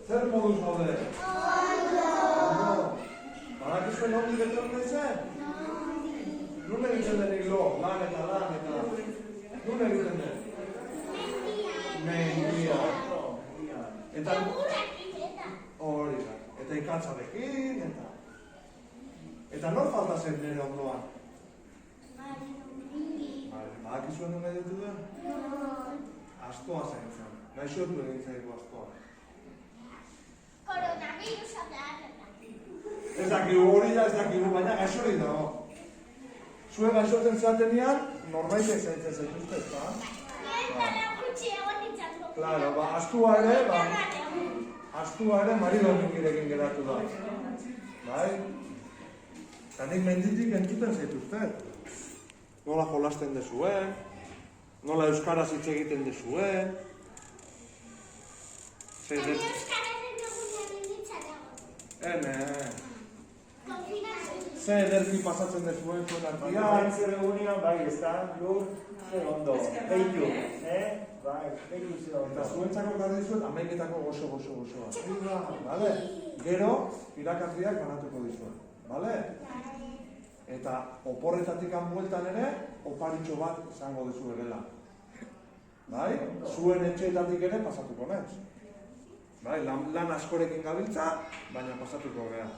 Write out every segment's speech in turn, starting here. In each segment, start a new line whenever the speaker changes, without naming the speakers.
Zer moduz gaude? Ondo! Badakizuen ondik etorri naizen? Nun egiten denik lo? Lan eta... Nun egiten den? Mendia. Eta... Hori da. Eta ikatzarekin, eta... Eta nor falta zen nire ondoan? Badakizuen nun egiten duen? Astoa zain zen. Gaixotu egin zaigu astoa.
Koronavirusa da.
Ez dakigu hori da, ez dakigu, baina gaixori dago. Zuen gaixotzen zatenean, norbaitek zaintzen zaituzte, ezta? Claro, astua ere marido mingirekin geratu da. Bai? Eta nik menditik entzuten zaituzte. Nola jolasten dezuen, nola euskaraz hitz egiten dezuen. Ze ederki pasatzen dezuen zuen artian.
Konferentzia reunion, bai, ez da, lur, zer ondo, behitu, bai, behitu zer ondo.
Eta zuentzako gara dizuet, amaiketako gozoa. Bale? Gero, irakasriak banatuko dizuen. Bale? Eta oporretatik bueltan ere, oparitxo bat izango dezu erela. Bai? Zuen etxeetatik ere pasatuko nez. Bai? Lan askorekin gabiltza, baina pasatuko geha.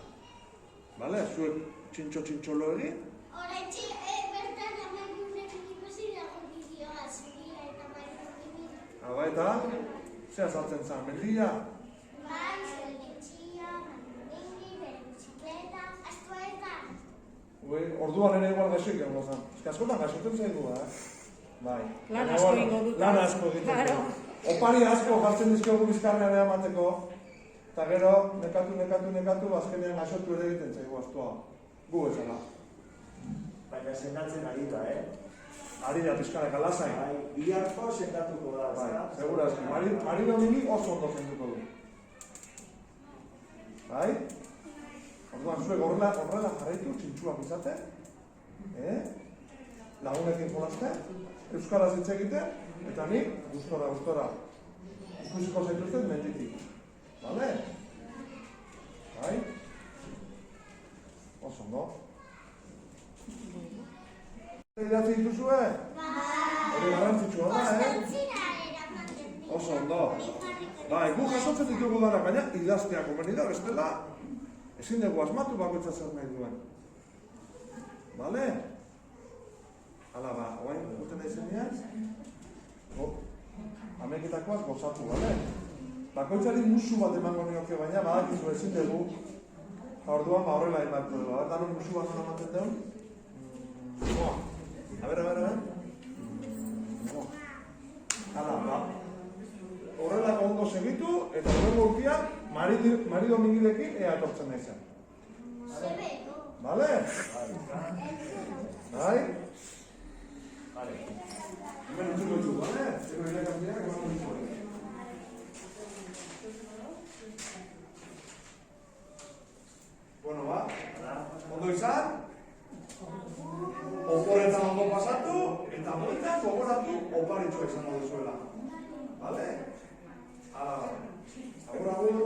Bale? Zuek txintxo-txintxolo egin.
Horaitxe, bertan amaiunekin ikusi dago bideoa, zuria eta amaiunekin.
Haba eta, ze azaltzen zen, mendia?
Bai, zure etxia, amaiunekin, bere bizikleta, astua eta.
Orduan ere igual gaixoik egon zen. Ez que askotan gaixoten zaigu, Bai.
Lan asko ingo dut.
Lan asko egiteko. Opari asko jartzen dizkiogu bizkarnean emateko. Eta gero, nekatu, azkenean gaixotu ere egiten zaigu astua. Gu ezala.
Baina sendatzen ari da,
Ari da pizkanak alazain.
Bai, biharko sendatuko da,
Bai, segurazki. Mari domini oso ondo zenduko du. Bai? Orduan, zuek horrela jarraitu, txintxuak izate. Lagunekin jolazte, euskaraz hitz egiten, eta nik gustora. Ikusiko zaituzten menditik. Bale? Bai? Oso ondo. Idatzi dituzue? Hori garantzitsua da,
Konstantzina eramaten dira.
Oso ondo. Bai, gu jasotzen ditugu dara, baina idaztea komeni da, bestela ezin dugu asmatu bakoitza zer nahi duen. Bale? Hala ba, oain guten naizenean, ameketakoaz gozatu, bale? Bakoitzari musu bat emango nioke, baina badakizu ezin dugu, orduan horrela emango dugu. Danon musu bat nola ematen dugu? A ver. Hala, ba. Horrelako ondo segitu, eta horrengo urtean, marido mingilekin ea etortzen naizen.
Zebe, no?
Bale? Bai?
Vale.
Hemen utziko dut, bale? Zero irakasleak emango ditugu. Bueno, ba? Ondo izan? Oporetan ondo pasatu, eta bueltan gogoratu oparitxoa izango duzuela. Bale? Hala, agur.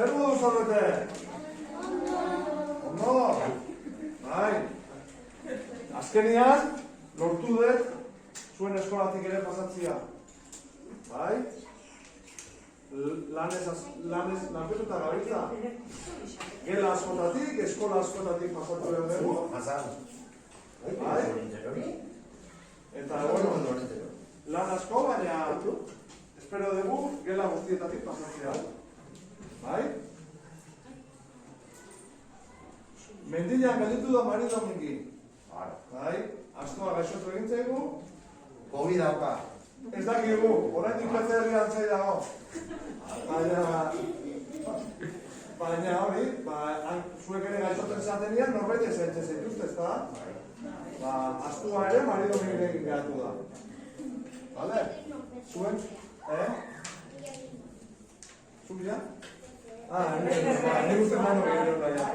Zer modu zaudete? Ondo? Bai. Azkenean, lortu dut zuen eskolatik ere pasatzia. Bai? Lanez lanpetuta gabiltza. Gela askotatik, eskola askotatik pasatu behar dugu. Bai? Eta, bueno, lan asko, baina espero dugu gela guztietatik pasatzea. Bai? Mendilean gelditu da marido mingi. Bai? Astoa gaixotu egin zaigu.
Covid dauka.
Ez dakigu, oraindik PCR-an zai dago. Baina hori, zuek ere gaitzoten zatenean norbait ezaintzen zaituzte, ezta? Astua ere marido mirekin gehatu da. Bale? Zuen? Zubila? Ni uste mano gero da ja.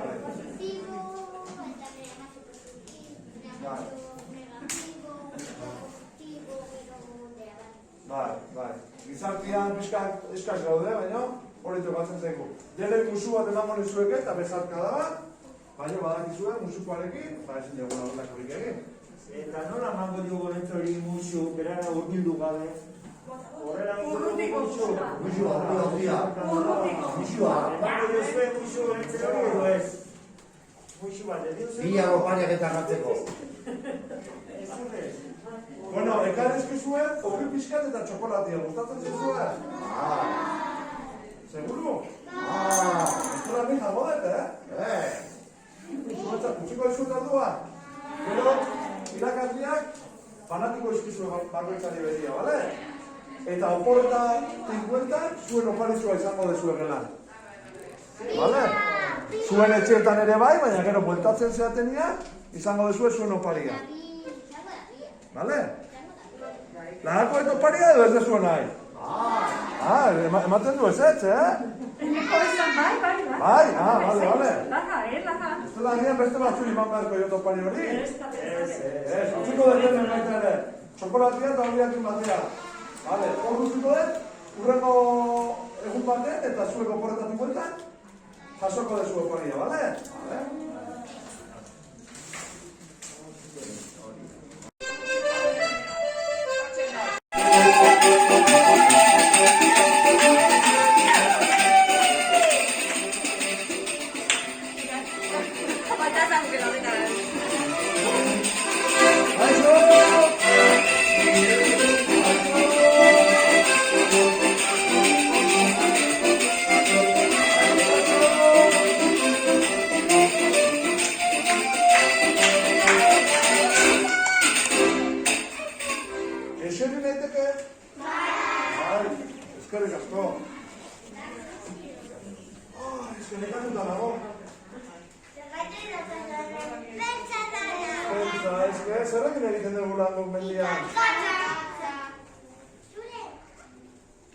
Bai. Gizartian eskaz gaude, baina hori tokatzen zaigu. Dele musu bat emango nizueke eta bezarka da bat, baina badakizue musukoarekin, ezin dugu horrelakorik egin.
Eta nola emango diogu entzori musu, berara urbildu gabe? Horrela urbildu musu. Musua. Emango diozue musu entzori edo ez? Musu bat, ediozu?
Bila opariak eta gatzeko.
Bueno, ekarrizkizuen, ogi pixkat eta txokolatia, gustatzen zizuen? Seguru? Ez da mi jagodet, Utziko dizut aldua? Gero, irakasleak fanatiko izkizue bakoitzari bedia, bale? Eta oporreta 50 zuen oparizua izango dezue gelan. Bale? Zuen etxeetan ere bai, baina gero bueltatzen zeatenia izango dezue zuen oparia. Bale? Lahako eto oparia edo ez dezuen nahi? Ematen du ez ez, Bai, bale.
Laja.
Ez dela agian beste batzuri eman beharko jo topari hori? Ez, utziko deten baita ere. Txokolatia eta horiakin batea. Bale, hor utziko dut, urrengo egun baten eta zueko oporretatik bueltan, jasoko dezu oparia, bale? Eseri naiteke? Bai, eskerrik asko. Nekatuta nago. Zerrekin egiten dugu lan duk mendian?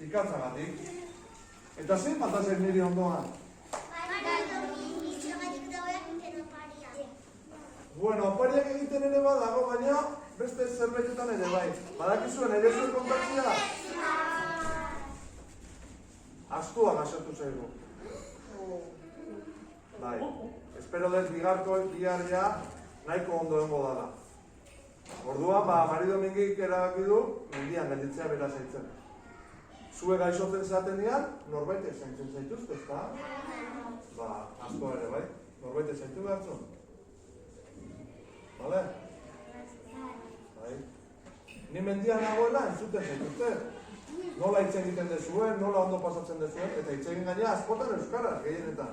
Ikatzagatik. Eta zein batazen niri ondoan? Bueno, opariak egiten ere badago, baina beste zerbaitetan ere bai. Badakizuen ere zuen kontaktzia? Astua gasatu zaigu. Bai, espero dut bigarko bihar ja nahiko ondo dengo dala. Orduan, marido mingik erabaki du, mendian gelditzea bera zaitzen. Zue gaixotzen zatenean, norbait zaintzen zaituzte, ezta? Astua ere bai, norbait zaintu behartzen. Bale? Bai. Ni mendian nagoela entzuten zaituzte. Nola hitz egiten dezuen, nola ondo pasatzen dezuen, eta hitz egin gaina askotan euskaraz, gehienetan.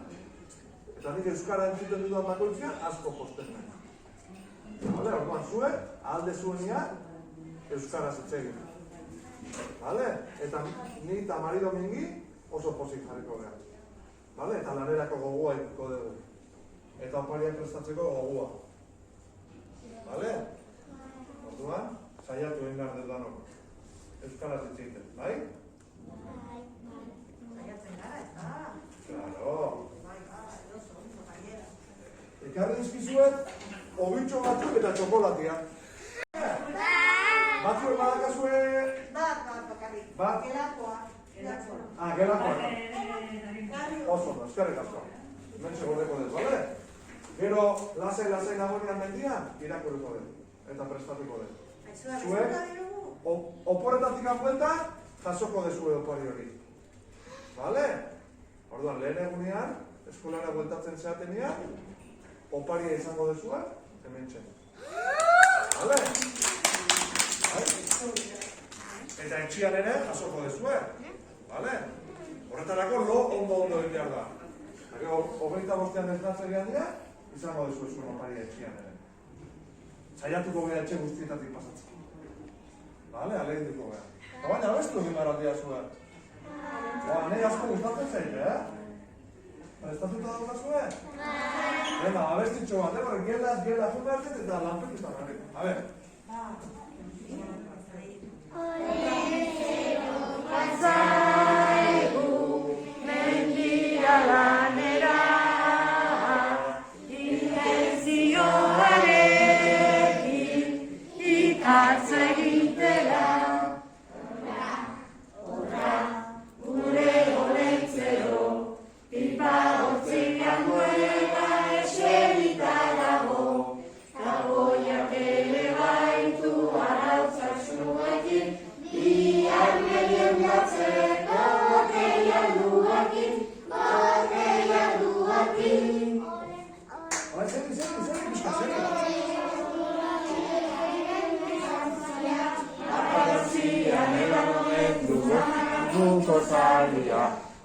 Eta nik euskara entzuten dudan bakoitzia, asko posten nahi. Bale, orduan zuek, alde zuenean, euskaraz hitz egin. Bale? Eta ni eta marido mingi oso pozik jarriko behar. Bale? Eta lanerako gogoa ikiko dugu. Eta opariak prestatzeko gogoa. Bale? Orduan, saiatu egin behar dut lanok. Euskaraz hitz egiten, bai?
Saiatzen gara, ez da?
Claro. Ekarri dizkizuet, ogitxo batzuk eta txokolatia. Batzuek badakazue... Bat?
Gelakoa.
Gelakoa. Oso, eskerrik asko. Mentxe gordeko dut, bale? Gero, lasai nagoenean mendian, irakurriko dut. Eta prestatuko dut. Zuek, oporretatik apuenta, jasoko dezue opari hori. Bale? Orduan, lehen egunean, eskolara bueltatzen zeatenean, oparia izango dezue, hemen txen. Bale? Eta etxian ere, jasoko dezue. Bale? Horretarako lo ondo egin behar da. Hogeita bostean ez natzegean dira, izango dezue zuen oparia etxian ere. Saiatuko gara etxe guztietatik pasatzen. Bale, alegin diko gara. Baina bestu egin gara aldia zuen. Nahi asko gustatzen zaite, Prestatuta daukazue? Venga, abestitxo bat, gela fungatzen eta lanpetutan gari. A ver.
Zaigu mendia lanera, intenzioarekin ikatz egitera. Gure gorentzero, pipa hortzean buelta eserita dago, taboiak ere baitu arautzasuekin, bihar meriendatzeko botella duakin.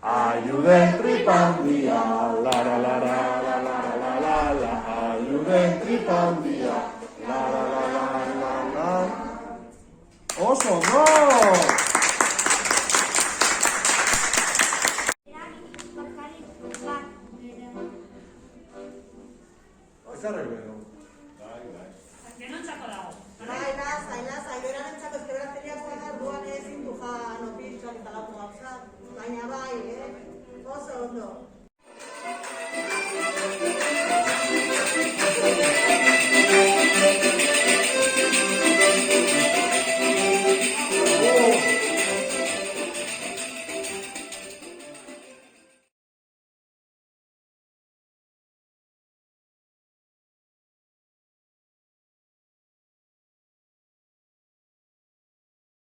Ayuden tripandia, la la la la la la la la la, ayuden tripandia, la la la la la la. Oso, no! Ezarra gero.
Denontzako dago.
Zaila, erarentzako ezkeberatzeriako duan ezin du jan opiltxoak eta lapu gauza, baina bai, oso ondo.